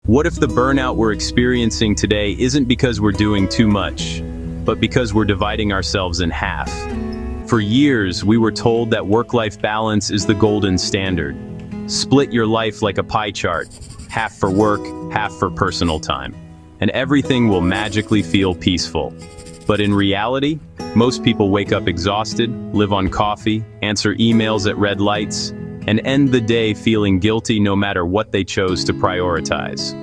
What if the burnout we're experiencing today isn't because we're doing too much, but because we're dividing ourselves in half? For years, we were told that work-life balance is the golden standard. Split your life like a pie chart, half for work, half for personal time, and everything will magically feel peaceful. But in reality, most people wake up exhausted, live on coffee, answer emails at red lights, and end the day feeling guilty no matter what they chose to prioritize.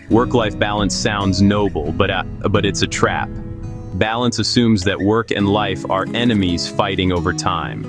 Work-life balance sounds noble, but it's a trap. Balance assumes that work and life are enemies fighting over time.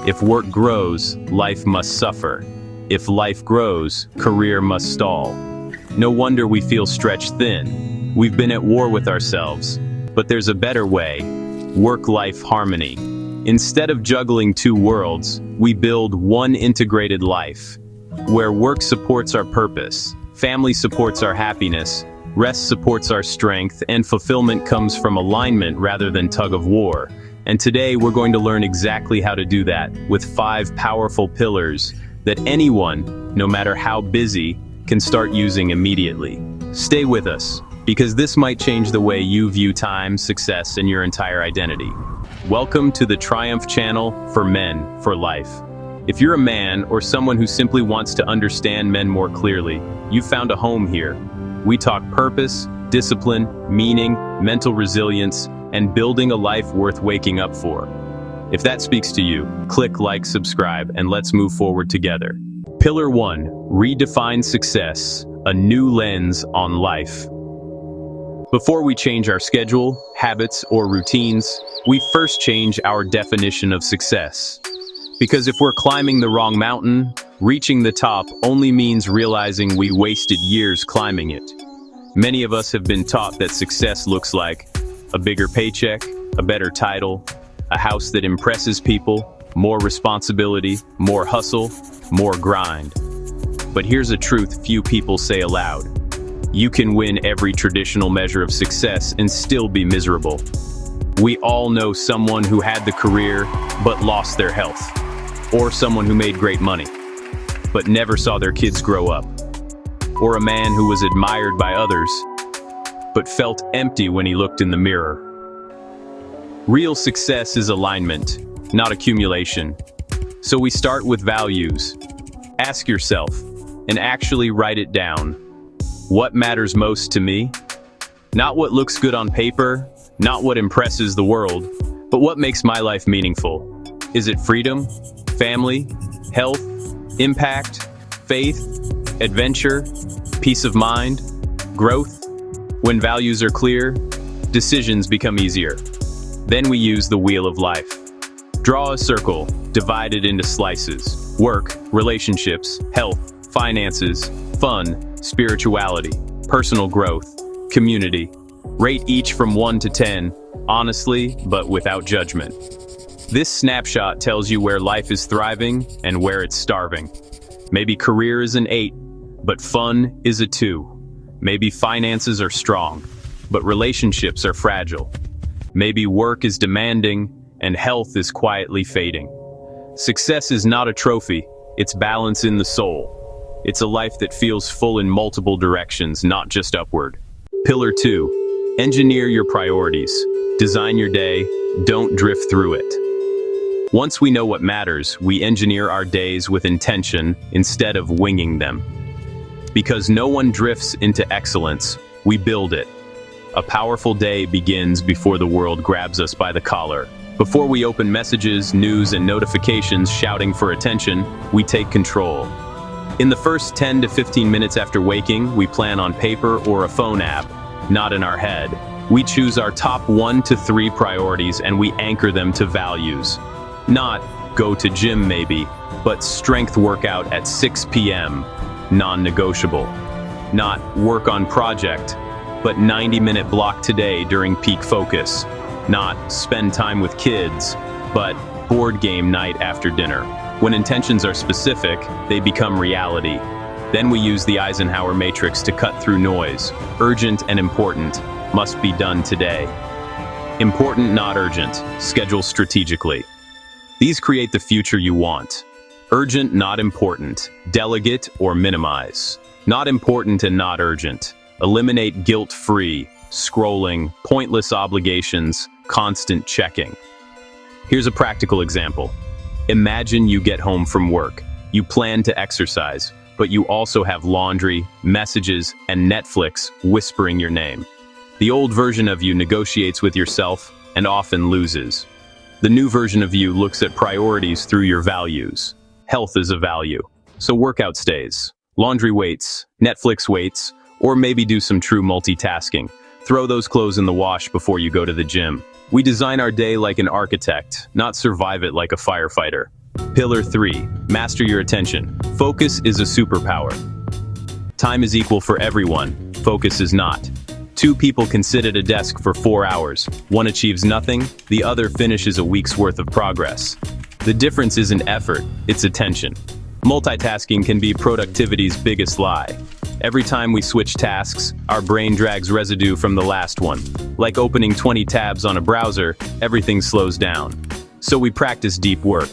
If work grows, life must suffer. If life grows, career must stall. No wonder we feel stretched thin. We've been at war with ourselves. But there's a better way: work-life harmony. Instead of juggling two worlds, we build one integrated life, where work supports our purpose, family supports our happiness, rest supports our strength, and fulfillment comes from alignment rather than tug-of-war. And today we're going to learn exactly how to do that with 5 powerful pillars that anyone, no matter how busy, can start using immediately. Stay with us, because this might change the way you view time, success, and your entire identity. Welcome to the Triumph Channel for Men for Life. If you're a man or someone who simply wants to understand men more clearly, you've found a home here. We talk purpose, discipline, meaning, mental resilience, and building a life worth waking up for. If that speaks to you, click like, subscribe, and let's move forward together. Pillar 1, redefine success, a new lens on life. Before we change our schedule, habits, or routines, we first change our definition of success. Because if we're climbing the wrong mountain, reaching the top only means realizing we wasted years climbing it. Many of us have been taught that success looks like a bigger paycheck, a better title, a house that impresses people, more responsibility, more hustle, more grind. But here's a truth few people say aloud. You can win every traditional measure of success and still be miserable. We all know someone who had the career but lost their health, or someone who made great money but never saw their kids grow up, or a man who was admired by others but felt empty when he looked in the mirror. Real success is alignment, not accumulation. So we start with values. Ask yourself, and actually write it down. What matters most to me? Not what looks good on paper, not what impresses the world, but what makes my life meaningful. Is it freedom, family, health, impact, faith, adventure, peace of mind, growth? When values are clear, decisions become easier. Then we use the wheel of life. Draw a circle, divide it into slices. Work, relationships, health, finances, fun, spirituality, personal growth, community. Rate each from 1 to 10, honestly, but without judgment. This snapshot tells you where life is thriving and where it's starving. Maybe career is an 8, but fun is a 2. Maybe finances are strong, but relationships are fragile. Maybe work is demanding and health is quietly fading. Success is not a trophy, it's balance in the soul. It's a life that feels full in multiple directions, not just upward. Pillar 2, engineer your priorities. Design your day, don't drift through it. Once we know what matters, we engineer our days with intention instead of winging them. Because no one drifts into excellence, we build it. A powerful day begins before the world grabs us by the collar. Before we open messages, news, and notifications shouting for attention, we take control. In the first 10 to 15 minutes after waking, we plan on paper or a phone app, not in our head. We choose our top 1 to 3 priorities and we anchor them to values. Not go to gym maybe, but strength workout at 6 p.m., non-negotiable. Not work on project, but 90-minute block today during peak focus. Not spend time with kids, but board game night after dinner. When intentions are specific, they become reality. Then we use the Eisenhower matrix to cut through noise. Urgent and important must be done today. Important, not urgent. Schedule strategically. These create the future you want. Urgent, not important. Delegate or minimize. Not important and not urgent. Eliminate guilt-free, scrolling, pointless obligations, constant checking. Here's a practical example. Imagine you get home from work. You plan to exercise, but you also have laundry, messages, and Netflix whispering your name. The old version of you negotiates with yourself and often loses. The new version of you looks at priorities through your values. Health is a value, so workout stays. Laundry waits, Netflix waits, or maybe do some true multitasking. Throw those clothes in the wash before you go to the gym. We design our day like an architect, not survive it like a firefighter. Pillar 3. Master your attention. Focus is a superpower. Time is equal for everyone. Focus is not. Two people can sit at a desk for 4 hours. One achieves nothing, the other finishes a week's worth of progress. The difference isn't effort, it's attention. Multitasking can be productivity's biggest lie. Every time we switch tasks, our brain drags residue from the last one. Like opening 20 tabs on a browser, everything slows down. So we practice deep work.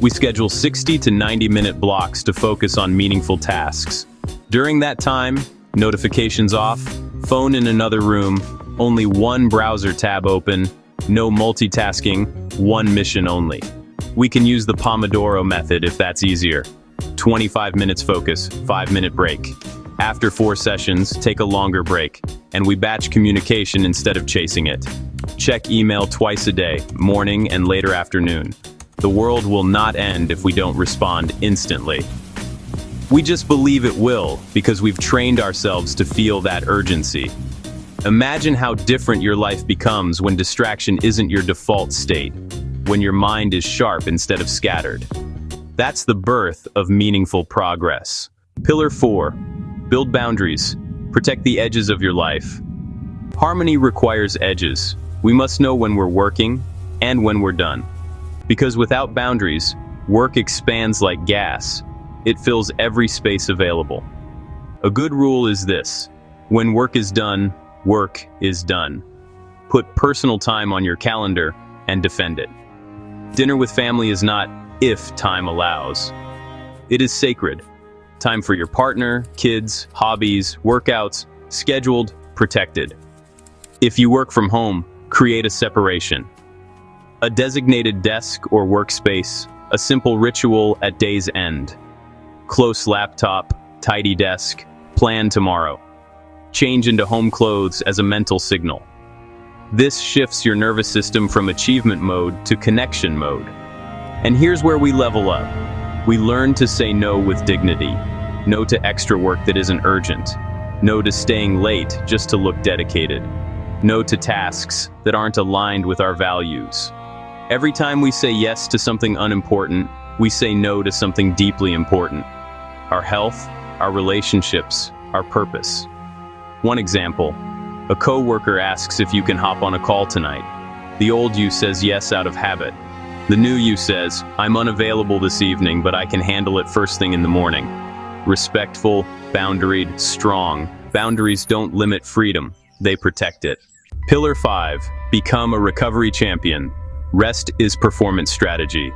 We schedule 60 to 90-minute blocks to focus on meaningful tasks. During that time, notifications off, phone in another room, only one browser tab open, no multitasking, one mission only. We can use the Pomodoro method if that's easier. 25 minutes focus, 5-minute break. After 4 sessions, take a longer break, and we batch communication instead of chasing it. Check email twice a day, morning and later afternoon. The world will not end if we don't respond instantly. We just believe it will because we've trained ourselves to feel that urgency. Imagine how different your life becomes when distraction isn't your default state, when your mind is sharp instead of scattered. That's the birth of meaningful progress. Pillar 4. Build boundaries. Protect the edges of your life. Harmony requires edges. We must know when we're working and when we're done. Because without boundaries, work expands like gas. It fills every space available. A good rule is this: when work is done, work is done. Put personal time on your calendar and defend it. Dinner with family is not if time allows. It is sacred. Time for your partner, kids, hobbies, workouts, scheduled, protected. If you work from home, create a separation. A designated desk or workspace, a simple ritual at day's end. Close laptop, tidy desk, plan tomorrow. Change into home clothes as a mental signal. This shifts your nervous system from achievement mode to connection mode. And here's where we level up. We learn to say no with dignity. No to extra work that isn't urgent. No to staying late just to look dedicated. No to tasks that aren't aligned with our values. Every time we say yes to something unimportant, we say no to something deeply important. Our health, our relationships, our purpose. One example, a coworker asks if you can hop on a call tonight. The old you says yes out of habit. The new you says, I'm unavailable this evening, but I can handle it first thing in the morning. Respectful, boundaried, strong. Boundaries don't limit freedom, they protect it. Pillar 5, become a recovery champion. Rest is performance strategy.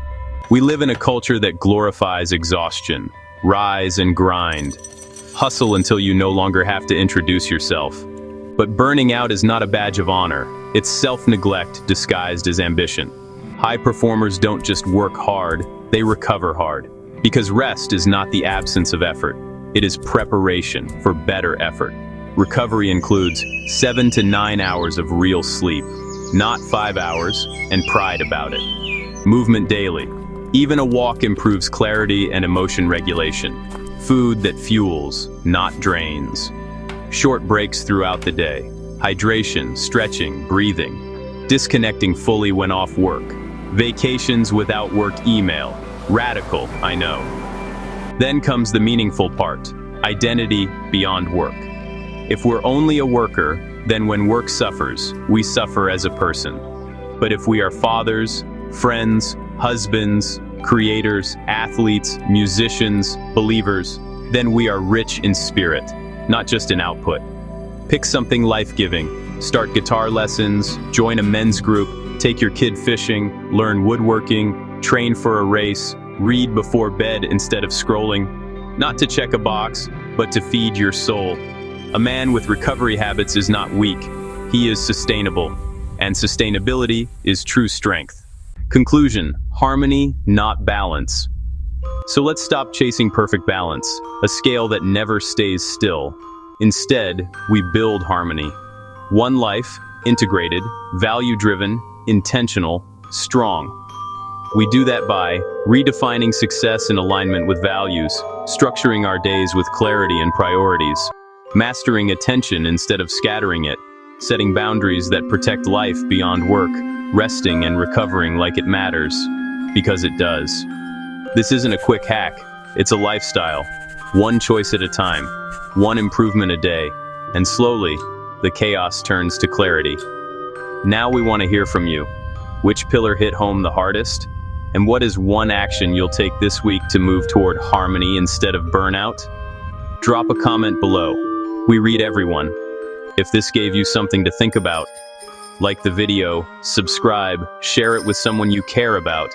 We live in a culture that glorifies exhaustion. Rise and grind. Hustle until you no longer have to introduce yourself. But burning out is not a badge of honor. It's self-neglect disguised as ambition. High performers don't just work hard, they recover hard. Because rest is not the absence of effort. It is preparation for better effort. Recovery includes 7 to 9 hours of real sleep, not 5 hours, and pride about it. Movement daily. Even a walk improves clarity and emotion regulation. Food that fuels, not drains. Short breaks throughout the day. Hydration, stretching, breathing. Disconnecting fully when off work. Vacations without work email. Radical, I know. Then comes the meaningful part. Identity beyond work. If we're only a worker, then when work suffers, we suffer as a person. But if we are fathers, friends, husbands, creators, athletes, musicians, believers, then we are rich in spirit, not just in output. Pick something life-giving. Start guitar lessons, join a men's group, take your kid fishing, learn woodworking, train for a race, read before bed instead of scrolling. Not to check a box, but to feed your soul. A man with recovery habits is not weak, he is sustainable, and sustainability is true strength. Conclusion: harmony, not balance. So let's stop chasing perfect balance, a scale that never stays still. Instead, we build harmony. One life, integrated, value-driven, intentional, strong. We do that by redefining success in alignment with values, structuring our days with clarity and priorities, mastering attention instead of scattering it, setting boundaries that protect life beyond work, resting and recovering like it matters, because it does. This isn't a quick hack, it's a lifestyle. One choice at a time, one improvement a day, and slowly, the chaos turns to clarity. Now we want to hear from you. Which pillar hit home the hardest? And what is one action you'll take this week to move toward harmony instead of burnout? Drop a comment below. We read everyone. If this gave you something to think about, like the video, subscribe, share it with someone you care about.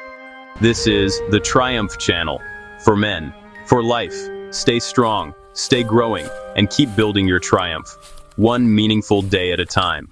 This is the Triumph Channel, for men, for life. Stay strong, stay growing, and keep building your triumph, one meaningful day at a time.